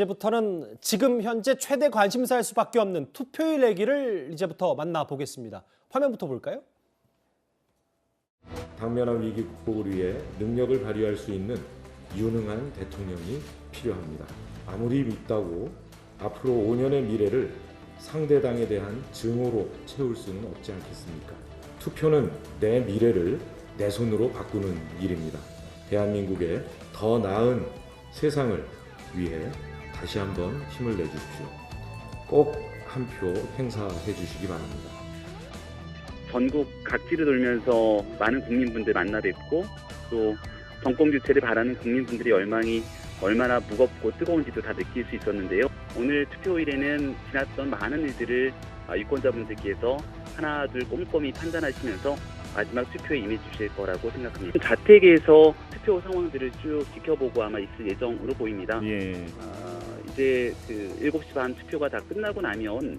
이제부터는 지금 현재 최대 관심사일 수밖에 없는 투표일 얘기를 이제부터 만나보겠습니다. 화면부터 볼까요? 당면한 위기 극복을 위해 능력을 발휘할 수 있는 유능한 대통령이 필요합니다. 아무리 밉다고 앞으로 5년의 미래를 상대당에 대한 증오로 채울 수는 없지 않겠습니까? 투표는 내 미래를 내 손으로 바꾸는 일입니다. 대한민국의 더 나은 세상을 위해 다시 한번 힘을 내주십시오. 꼭 한 표 행사해 주시기 바랍니다. 전국 각지를 돌면서 많은 국민분들 만나 뵙고 또 정권 교체를 바라는 국민분들의 열망이 얼마나 무겁고 뜨거운지도 다 느낄 수 있었는데요. 오늘 투표일에는 지났던 많은 일들을 유권자분들께서 하나 둘 꼼꼼히 판단하시면서 마지막 투표에 임해 주실 거라고 생각합니다. 자택에서 투표 상황들을 쭉 지켜보고 아마 있을 예정으로 보입니다. 예. 이제 그 7시 반 투표가 다 끝나고 나면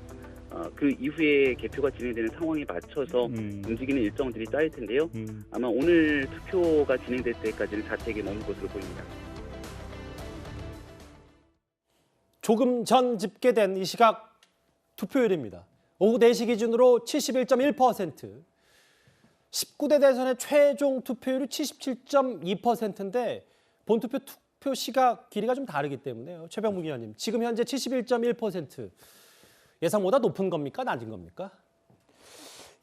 그 이후에 개표가 진행되는 상황에 맞춰서 움직이는 일정들이 짜일 텐데요. 아마 오늘 투표가 진행될 때까지는 자택에 머물 것으로 보입니다. 조금 전 집계된 이 시각 투표율입니다. 오후 4시 기준으로 71.1%, 19대 대선의 최종 투표율이 77.2%인데 본투표 투표 시각 길이가 좀 다르기 때문에요. 최병무 기자님, 지금 현재 71.1%, 예상보다 높은 겁니까? 낮은 겁니까?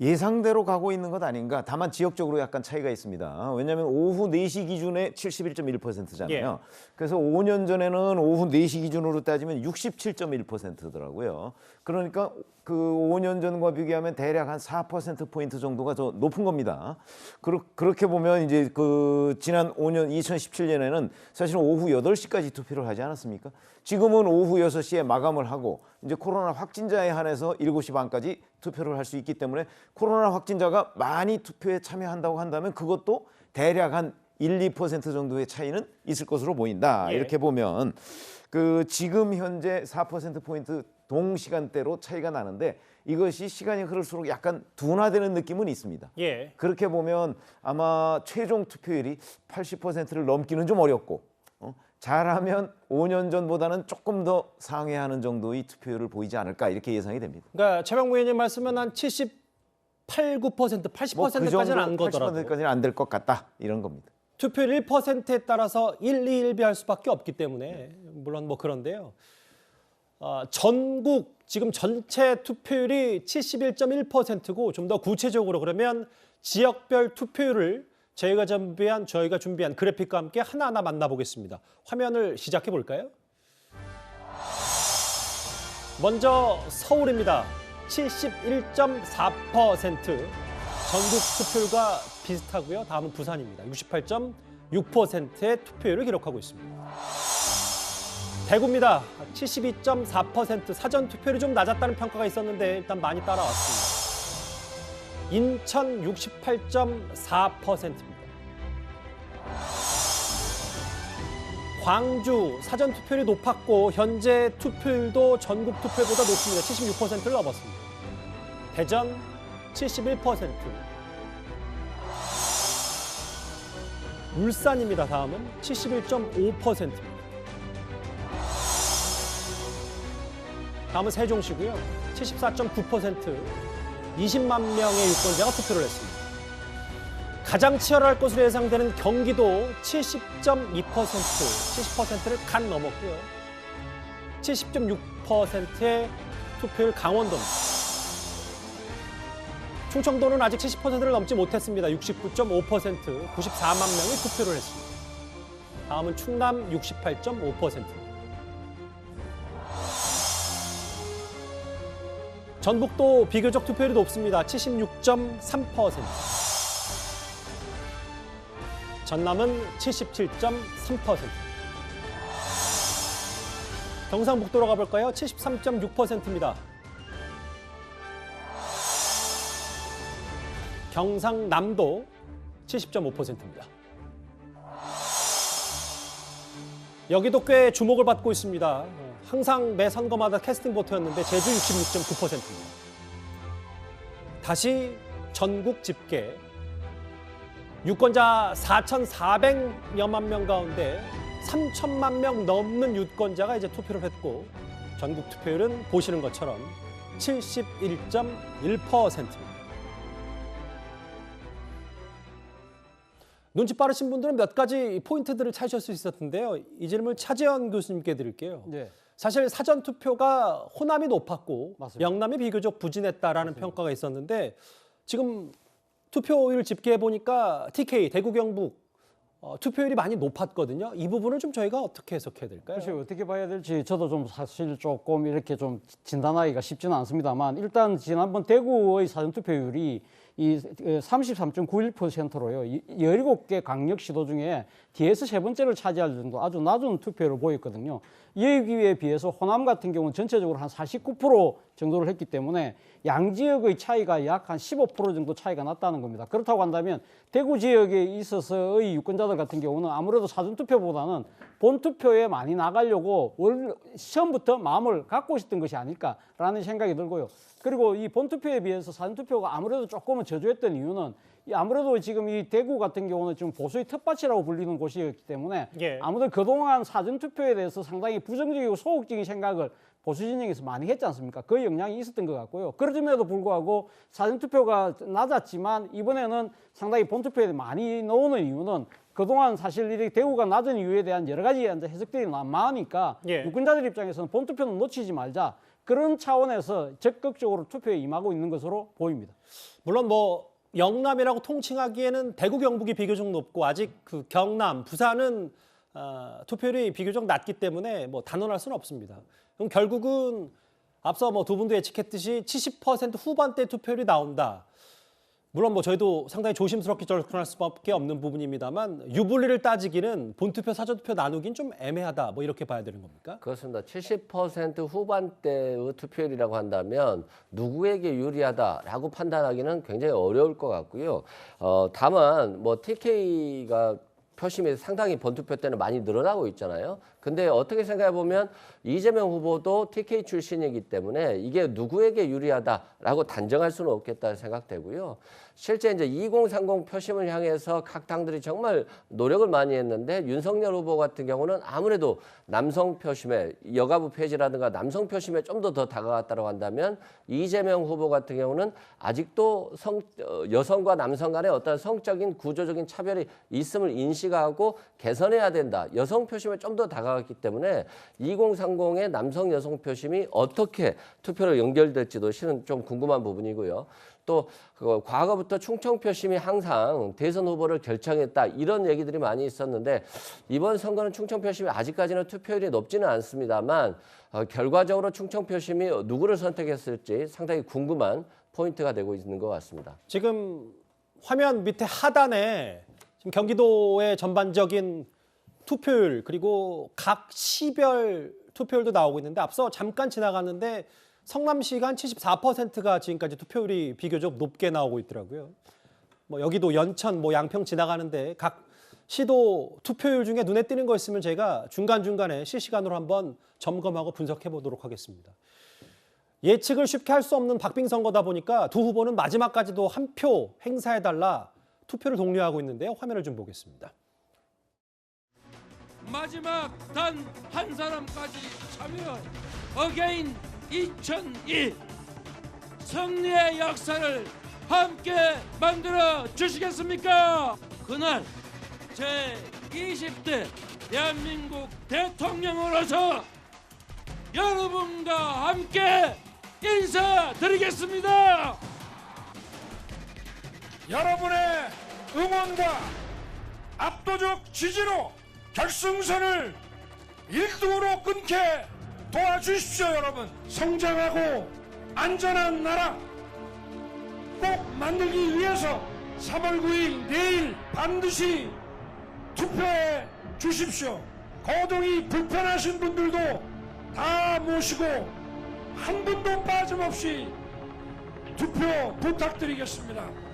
예상대로 가고 있는 것 아닌가. 다만 지역적으로 약간 차이가 있습니다. 왜냐하면 오후 4시 기준에 71.1%잖아요. 그래서 5년 전에는 오후 4시 기준으로 따지면 67.1%더라고요. 그러니까 그 5년 전과 비교하면 대략 한 4%포인트 정도가 더 높은 겁니다. 그렇게 보면 이제 그 지난 5년 2017년에는 사실 오후 8시까지 투표를 하지 않았습니까? 지금은 오후 6시에 마감을 하고 이제 코로나 확진자에 한해서 7시 반까지 투표를 할 수 있기 때문에 코로나 확진자가 많이 투표에 참여한다고 한다면 그것도 대략 한 1, 2% 정도의 차이는 있을 것으로 보인다. 예. 이렇게 보면 그 지금 현재 4%포인트 동시간대로 차이가 나는데 이것이 시간이 흐를수록 약간 둔화되는 느낌은 있습니다. 예. 그렇게 보면 아마 최종 투표율이 80%를 넘기는 좀 어렵고 잘하면 5년 전보다는 조금 더 상회하는 정도의 투표율을 보이지 않을까 이렇게 예상이 됩니다. 그러니까 최병무 의원님 말씀은 한 78, 9%, 80%까지는 안 거더라도 80%까지는 안 될 것 같다 이런 겁니다. 투표율 1%에 따라서 1, 2, 1비할 수밖에 없기 때문에 물론 뭐 그런데요. 전국 지금 전체 투표율이 71.1%고 좀 더 구체적으로 그러면 지역별 투표율을 저희가 준비한 그래픽과 함께 하나하나 만나보겠습니다. 화면을 시작해 볼까요? 먼저 서울입니다. 71.4%. 전국 투표율과 비슷하고요. 다음은 부산입니다. 68.6%의 투표율을 기록하고 있습니다. 대구입니다. 72.4%. 사전 투표율이 좀 낮았다는 평가가 있었는데 일단 많이 따라왔습니다. 인천 68.4%입니다. 광주 사전 투표율이 높았고 현재 투표율도 전국 투표율보다 높습니다. 76%를 넘었습니다. 대전 71%. 울산입니다. 다음은 71.5%입니다. 다음은 세종시고요. 74.9%. 20만 명의 유권자가 투표를 했습니다. 가장 치열할 것으로 예상되는 경기도 70.2%, 70%를 간 넘었고요. 70.6%의 투표율 강원도입니다. 충청도는 아직 70%를 넘지 못했습니다. 69.5%, 94만 명이 투표를 했습니다. 다음은 충남 68.5%입니다. 전북도 비교적 투표율이 높습니다. 76.3%. 전남은 77.3%. 경상북도로 가볼까요? 73.6%입니다. 경상남도 70.5%입니다. 여기도 꽤 주목을 받고 있습니다. 항상 매 선거마다 캐스팅 보트였는데 제주 66.9%입니다. 다시 전국 집계. 유권자 4,400여만 명 가운데 3천만 명 넘는 유권자가 이제 투표를 했고 전국 투표율은 보시는 것처럼 71.1%입니다. 눈치 빠르신 분들은 몇 가지 포인트들을 찾으실 수 있었는데요. 이 질문을 차재현 교수님께 드릴게요. 네. 사실 사전 투표가 호남이 높았고 맞습니다. 영남이 비교적 부진했다라는 평가가 있었는데 지금 투표율 집계해 보니까 TK 대구 경북 투표율이 많이 높았거든요. 이 부분을 좀 저희가 어떻게 해석해야 될까요? 글쎄요, 어떻게 봐야 될지 저도 좀 사실 조금 이렇게 좀 진단하기가 쉽지는 않습니다만 일단 지난번 대구의 사전 투표율이 이 33.91%로요. 17개 광역시도 중에 뒤에서 세 번째를 차지할 정도 아주 낮은 투표를 보였거든요. 여기에 비해서 호남 같은 경우는 전체적으로 한 49% 정도를 했기 때문에 양 지역의 차이가 약 한 15% 정도 차이가 났다는 겁니다. 그렇다고 한다면 대구 지역에 있어서의 유권자들 같은 경우는 아무래도 사전투표보다는 본투표에 많이 나가려고 처음부터 마음을 갖고 있었던 것이 아닐까라는 생각이 들고요. 그리고 이 본투표에 비해서 사전투표가 아무래도 조금은 저조했던 이유는 아무래도 지금 이 대구 같은 경우는 좀 보수의 텃밭이라고 불리는 곳이었기 때문에 예. 아무래도 그동안 사전투표에 대해서 상당히 부정적이고 소극적인 생각을 보수 진영에서 많이 했지 않습니까? 그 영향이 있었던 것 같고요. 그럼에도 불구하고 사전투표가 낮았지만 이번에는 상당히 본투표에 많이 나오는 이유는 그동안 사실 이렇게 대구가 낮은 이유에 대한 여러 가지 해석들이 많으니까 예. 유권자들 입장에서는 본투표는 놓치지 말자. 그런 차원에서 적극적으로 투표에 임하고 있는 것으로 보입니다. 물론 뭐 영남이라고 통칭하기에는 대구 경북이 비교적 높고 아직 그 경남, 부산은 투표율이 비교적 낮기 때문에 뭐 단언할 수는 없습니다. 그럼 결국은 앞서 뭐 두 분도 예측했듯이 70% 후반대 투표율이 나온다. 물론 뭐 저희도 상당히 조심스럽게 접근할 수밖에 없는 부분입니다만 유불리를 따지기는 본투표, 사전투표 나누긴 좀 애매하다. 뭐 이렇게 봐야 되는 겁니까? 그렇습니다. 70% 후반대의 투표율이라고 한다면 누구에게 유리하다라고 판단하기는 굉장히 어려울 것 같고요. 다만 뭐 TK가 표심이 상당히 본투표 때는 많이 늘어나고 있잖아요. 근데 어떻게 생각해 보면 이재명 후보도 TK 출신이기 때문에 이게 누구에게 유리하다라고 단정할 수는 없겠다 생각되고요. 실제 이제 2030 표심을 향해서 각 당들이 정말 노력을 많이 했는데 윤석열 후보 같은 경우는 아무래도 남성 표심에 여가부 폐지라든가 남성 표심에 좀 더 다가갔다고 한다면 이재명 후보 같은 경우는 아직도 여성과 남성 간의 어떤 성적인 구조적인 차별이 있음을 인식하고 개선해야 된다. 여성 표심에 좀 더 다가갔기 때문에 2030의 남성 여성 표심이 어떻게 투표로 연결될지도 실은 좀 궁금한 부분이고요. 또 과거부터 충청 표심이 항상 대선 후보를 결정했다 이런 얘기들이 많이 있었는데 이번 선거는 충청 표심이 아직까지는 투표율이 높지는 않습니다만 결과적으로 충청 표심이 누구를 선택했을지 상당히 궁금한 포인트가 되고 있는 것 같습니다. 지금 화면 밑에 하단에 지금 경기도의 전반적인 투표율 그리고 각 시별 투표율도 나오고 있는데 앞서 잠깐 지나갔는데 성남시가 한 74%가 지금까지 투표율이 비교적 높게 나오고 있더라고요. 뭐 여기도 연천, 뭐 양평 지나가는데 각 시도 투표율 중에 눈에 띄는 거 있으면 제가 중간중간에 실시간으로 한번 점검하고 분석해 보도록 하겠습니다. 예측을 쉽게 할 수 없는 박빙 선거다 보니까 두 후보는 마지막까지도 한 표 행사해달라 투표를 독려하고 있는데요. 화면을 좀 보겠습니다. 마지막 단 한 사람까지 참여 어게인 2002 승리의 역사를 함께 만들어 주시겠습니까? 그날 제20대 대한민국 대통령으로서 여러분과 함께 인사드리겠습니다. 여러분의 응원과 압도적 지지로 결승선을 1등으로 끊게 도와주십시오. 여러분, 성장하고 안전한 나라 꼭 만들기 위해서 3월 9일 내일 반드시 투표해 주십시오. 거동이 불편하신 분들도 다 모시고 한 분도 빠짐없이 투표 부탁드리겠습니다.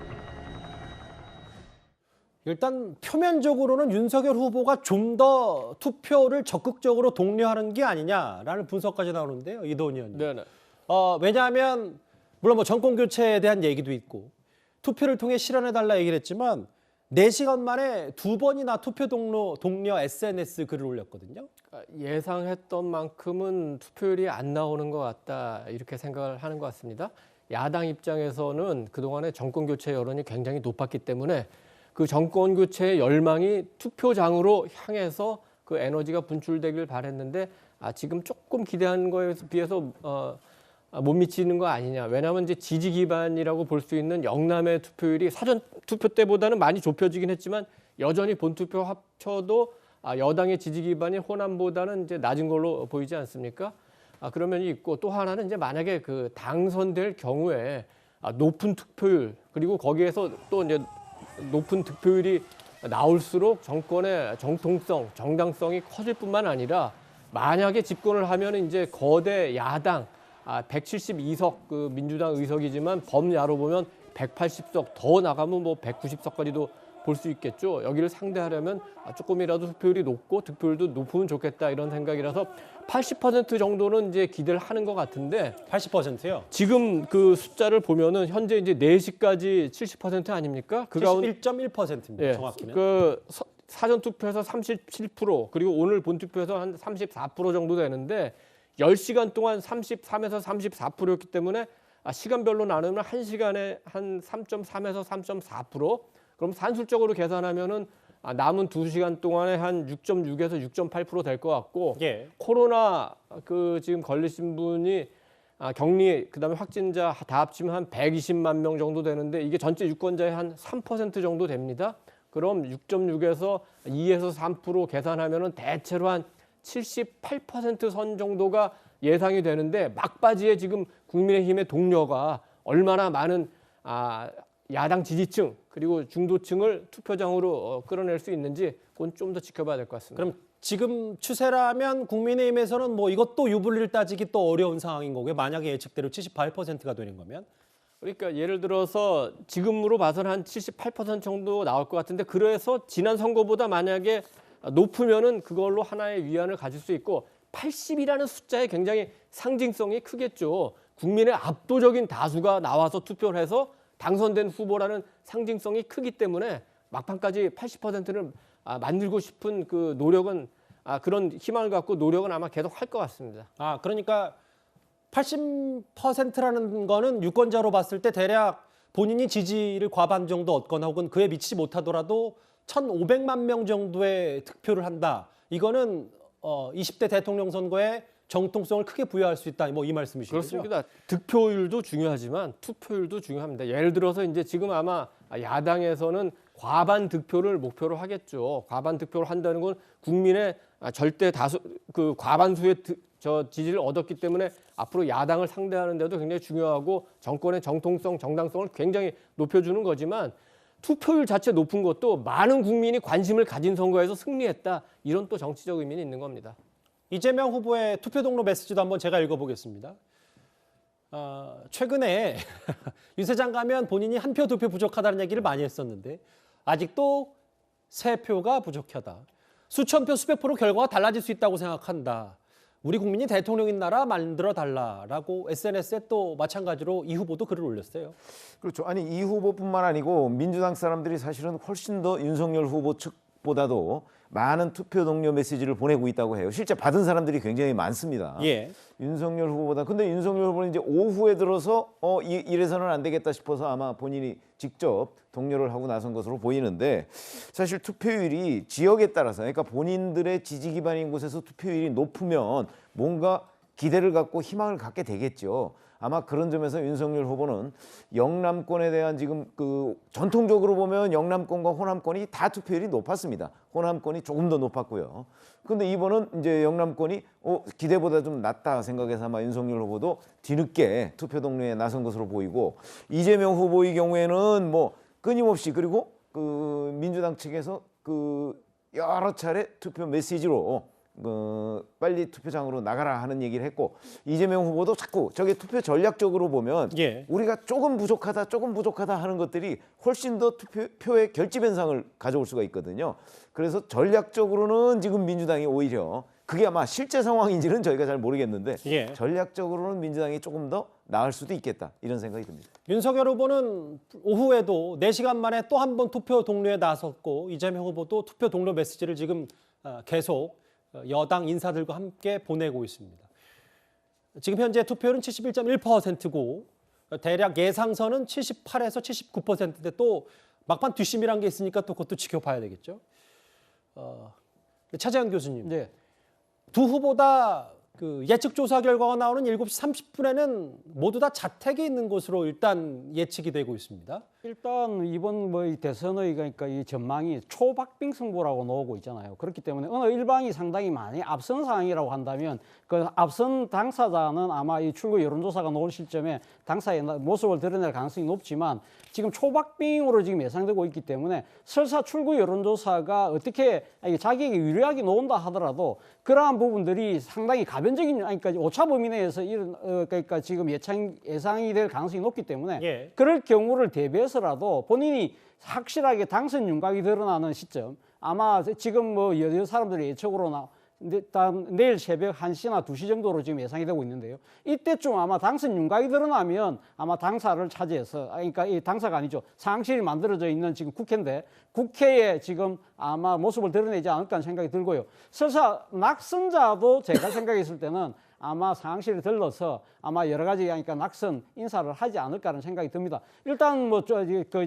일단 표면적으로는 윤석열 후보가 좀 더 투표를 적극적으로 독려하는 게 아니냐라는 분석까지 나오는데요. 이도훈 의원님. 네네. 왜냐하면 물론 뭐 정권 교체에 대한 얘기도 있고 투표를 통해 실현해달라 얘기를 했지만 4시간 만에 2번이나 투표 동료 SNS 글을 올렸거든요. 예상했던 만큼은 투표율이 안 나오는 것 같다 이렇게 생각을 하는 것 같습니다. 야당 입장에서는 그동안의 정권 교체 여론이 굉장히 높았기 때문에 그 정권 교체의 열망이 투표장으로 향해서 그 에너지가 분출되길 바랬는데 지금 조금 기대한 거에 비해서 못 미치는 거 아니냐. 왜냐하면 이제 지지 기반이라고 볼 수 있는 영남의 투표율이 사전 투표 때보다는 많이 좁혀지긴 했지만 여전히 본투표 합쳐도 여당의 지지 기반이 호남보다는 이제 낮은 걸로 보이지 않습니까? 그런 면이 있고 또 하나는 이제 만약에 그 당선될 경우에 높은 투표율 그리고 거기에서 또 이제 높은 득표율이 나올수록 정권의 정통성, 정당성이 커질 뿐만 아니라 만약에 집권을 하면 이제 거대 야당 172석 그 민주당 의석이지만 범야로 보면 180석 더 나가면 뭐 190석까지도 볼 수 있겠죠. 여기를 상대하려면 조금이라도 투표율이 높고 득표율도 높으면 좋겠다 이런 생각이라서 80% 정도는 이제 기대를 하는 것 같은데 80%요? 지금 그 숫자를 보면은 현재 이제 4시까지 70% 아닙니까? 그 가운데 71.1%입니다. 예, 정확히는. 그 사전 투표에서 37% 그리고 오늘 본 투표에서 한 34% 정도 되는데 10시간 동안 33에서 34%였기 때문에 시간별로 나누면 1시간에 한 3.3에서 3.4%. 그럼 산술적으로 계산하면은 남은 2시간 동안에 한 6.6에서 6.8% 될 것 같고 예. 코로나 그 지금 걸리신 분이 격리 그다음에 확진자 다 합치면 한 120만 명 정도 되는데 이게 전체 유권자의 한 3% 정도 됩니다. 그럼 6.6에서 2에서 3% 계산하면은 대체로 한 78% 선 정도가 예상이 되는데 막바지에 지금 국민의힘의 동료가 얼마나 많은 야당 지지층 그리고 중도층을 투표장으로 끌어낼 수 있는지 그건 좀 더 지켜봐야 될 것 같습니다. 그럼 지금 추세라면 국민의힘에서는 뭐 이것도 유불리를 따지기 또 어려운 상황인 거고요. 만약에 예측대로 78%가 되는 거면. 그러니까 예를 들어서 지금으로 봐서는 한 78% 정도 나올 것 같은데 그래서 지난 선거보다 만약에 높으면은 그걸로 하나의 위안을 가질 수 있고 80이라는 숫자에 굉장히 상징성이 크겠죠. 국민의 압도적인 다수가 나와서 투표를 해서 당선된 후보라는 상징성이 크기 때문에 막판까지 80%를 만들고 싶은 그 노력은 그런 희망을 갖고 노력은 아마 계속 할 것 같습니다. 그러니까 80%라는 거는 유권자로 봤을 때 대략 본인이 지지를 과반 정도 얻거나 혹은 그에 미치지 못하더라도 1,500만 명 정도의 득표를 한다. 이거는 20대 대통령 선거에 정통성을 크게 부여할 수 있다. 뭐 이 말씀이시죠? 그렇습니다. 득표율도 중요하지만 투표율도 중요합니다. 예를 들어서 이제 지금 아마 야당에서는 과반 득표를 목표로 하겠죠. 과반 득표를 한다는 건 국민의 절대 다수 그 과반수의 지지를 얻었기 때문에 앞으로 야당을 상대하는 데도 굉장히 중요하고 정권의 정통성, 정당성을 굉장히 높여주는 거지만 투표율 자체 높은 것도 많은 국민이 관심을 가진 선거에서 승리했다. 이런 또 정치적 의미는 있는 겁니다. 이재명 후보의 투표 동료 메시지도 한번 제가 읽어보겠습니다. 최근에 유세장 가면 본인이 한 표, 2표 부족하다는 얘기를 많이 했었는데 아직도 3표가 부족하다. 수천 표, 수백 표로 결과가 달라질 수 있다고 생각한다. 우리 국민이 대통령인 나라 만들어 달라라고 SNS에 또 마찬가지로 이 후보도 글을 올렸어요. 그렇죠. 아니 이 후보뿐만 아니고 민주당 사람들이 사실은 훨씬 더 윤석열 후보 측보다도 많은 투표 동료 메시지를 보내고 있다고 해요. 실제 받은 사람들이 굉장히 많습니다. 예. 윤석열 후보보다. 근데 윤석열 후보는 이제 오후에 들어서 이래서는 안 되겠다 싶어서 아마 본인이 직접 동료를 하고 나선 것으로 보이는데 사실 투표율이 지역에 따라서 그러니까 본인들의 지지 기반인 곳에서 투표율이 높으면 뭔가 기대를 갖고 희망을 갖게 되겠죠. 아마 그런 점에서 윤석열 후보는 영남권에 대한 지금 그 전통적으로 보면 영남권과 호남권이 다 투표율이 높았습니다. 호남권이 조금 더 높았고요. 그런데 이번은 이제 영남권이 기대보다 좀 낮다 생각해서 아마 윤석열 후보도 뒤늦게 투표 동료에 나선 것으로 보이고 이재명 후보의 경우에는 뭐 끊임없이 그리고 그 민주당 측에서 그 여러 차례 투표 메시지로 빨리 투표장으로 나가라 하는 얘기를 했고 이재명 후보도 자꾸 저게 투표 전략적으로 보면 예. 우리가 조금 부족하다 하는 것들이 훨씬 더 투표의 결집 현상을 가져올 수가 있거든요. 그래서 전략적으로는 지금 민주당이 오히려 그게 아마 실제 상황인지는 저희가 잘 모르겠는데 예. 전략적으로는 민주당이 조금 더 나을 수도 있겠다 이런 생각이 듭니다. 윤석열 후보는 오후에도 4시간 만에 또 한 번 투표 동료에 나섰고 이재명 후보도 투표 동료 메시지를 지금 계속 여당 인사들과 함께 보내고 있습니다. 지금 현재 투표율은 71.1%고 대략 예상선은 78에서 79%인데 또 막판 뒷심이란 게 있으니까 또 그것도 지켜봐야 되겠죠. 차재현 교수님. 네. 두 후보 다 그 예측 조사 결과가 나오는 7시 30분에는 모두 다 자택에 있는 것으로 일단 예측이 되고 있습니다. 일단 이번 뭐 이 대선의 그러니까 이 전망이 초박빙 승부라고 나오고 있잖아요. 그렇기 때문에 어느 일방이 상당히 많이 앞선 상황이라고 한다면 그 앞선 당사자는 아마 이 출구 여론조사가 나올 시점에 당사의 모습을 드러낼 가능성이 높지만 지금 초박빙으로 지금 예상되고 있기 때문에 설사 출구 여론조사가 어떻게 자기에게 유리하게 나온다 하더라도 그러한 부분들이 상당히 가변적인 그러니까 오차 범위 내에서 이런 그러니까 지금 예상이 될 가능성이 높기 때문에 예. 그럴 경우를 대비해서라도 본인이 확실하게 당선 윤곽이 드러나는 시점 아마 지금 뭐 여러 사람들의 예측으로 내일 새벽 1시나 2시 정도로 지금 예상이 되고 있는데요. 이때쯤 아마 당선 윤곽이 드러나면 아마 당사를 차지해서 그러니까 이 당사가 아니죠. 상황실이 만들어져 있는 지금 국회인데 국회에 지금 아마 모습을 드러내지 않을까 하는 생각이 들고요. 설사 낙선자도 제가 생각했을 때는 아마 상황실에 들러서 아마 여러 가지 그러니까 낙선 인사를 하지 않을까라는 생각이 듭니다. 일단 뭐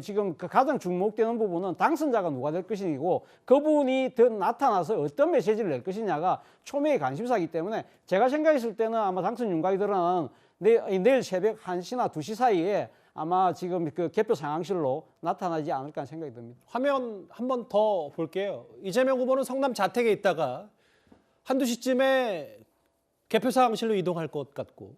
지금 가장 주목되는 부분은 당선자가 누가 될 것이고 그분이 더 나타나서 어떤 메시지를 낼 것이냐가 초미의 관심사이기 때문에 제가 생각했을 때는 아마 당선 윤곽이 드러나는 내일 새벽 1시나 2시 사이에 아마 지금 그 개표 상황실로 나타나지 않을까 하는 생각이 듭니다. 화면 한 번 더 볼게요. 이재명 후보는 성남 자택에 있다가 한두 시쯤에 개표 상황실로 이동할 것 같고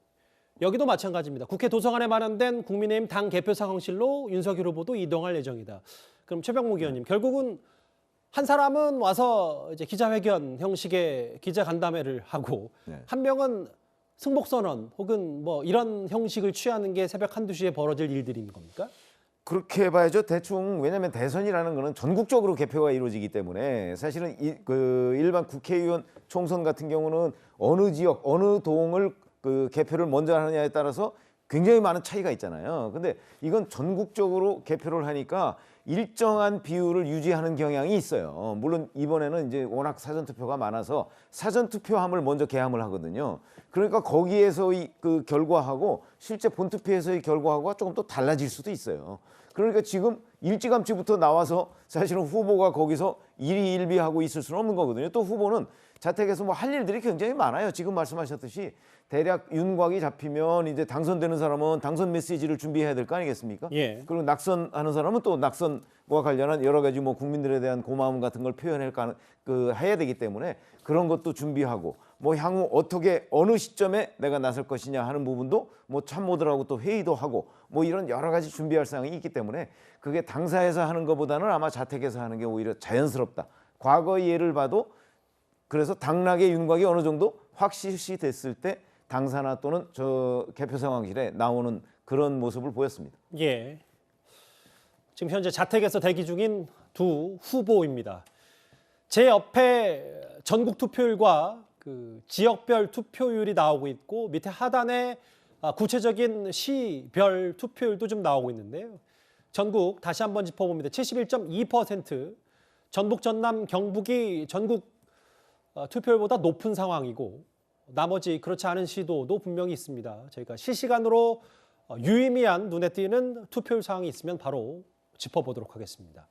여기도 마찬가지입니다. 국회 도서관에 마련된 국민의힘 당 개표 상황실로 윤석열 후보도 이동할 예정이다. 그럼 최병목 의원님, 결국은 한 사람은 와서 이제 기자회견 형식의 기자 간담회를 하고 네. 한 명은 승복선언 혹은 뭐 이런 형식을 취하는 게 새벽 1, 2시에 벌어질 일들인 겁니까? 그렇게 봐야죠. 대충 왜냐하면 대선이라는 거는 전국적으로 개표가 이루어지기 때문에 사실은 그 일반 국회의원 총선 같은 경우는 어느 지역 어느 동을 그 개표를 먼저 하느냐에 따라서 굉장히 많은 차이가 있잖아요. 근데 이건 전국적으로 개표를 하니까 일정한 비율을 유지하는 경향이 있어요. 물론 이번에는 이제 워낙 사전투표가 많아서 사전투표함을 먼저 개함을 하거든요. 그러니까 거기에서 그 결과하고 실제 본투표에서의 결과하고가 조금 또 달라질 수도 있어요. 그러니까 지금 일찌감치부터 나와서 사실은 후보가 거기서 일희일비하고 있을 수는 없는 거거든요. 또 후보는 자택에서 뭐 할 일들이 굉장히 많아요. 지금 말씀하셨듯이 대략 윤곽이 잡히면 이제 당선되는 사람은 당선 메시지를 준비해야 될 거 아니겠습니까? 예. 그리고 낙선하는 사람은 또 낙선과 관련한 여러 가지 뭐 국민들에 대한 고마움 같은 걸 표현할 해야 되기 때문에 그런 것도 준비하고 뭐 향후 어떻게 어느 시점에 내가 나설 것이냐 하는 부분도 뭐 참모들하고 또 회의도 하고 뭐 이런 여러 가지 준비할 사항이 있기 때문에 그게 당사에서 하는 것보다는 아마 자택에서 하는 게 오히려 자연스럽다. 과거의 예를 봐도 그래서 당락의 윤곽이 어느 정도 확실시 됐을 때 당사나 또는 저 개표 상황실에 나오는 그런 모습을 보였습니다. 예. 지금 현재 자택에서 대기 중인 두 후보입니다. 제 옆에 전국 투표율과 그 지역별 투표율이 나오고 있고 밑에 하단에 구체적인 시별 투표율도 좀 나오고 있는데요. 전국 다시 한번 짚어봅니다. 71.2%, 전북, 전남, 경북이 전국 투표율보다 높은 상황이고 나머지 그렇지 않은 시도도 분명히 있습니다. 저희가 실시간으로 유의미한 눈에 띄는 투표율 사항이 있으면 바로 짚어보도록 하겠습니다.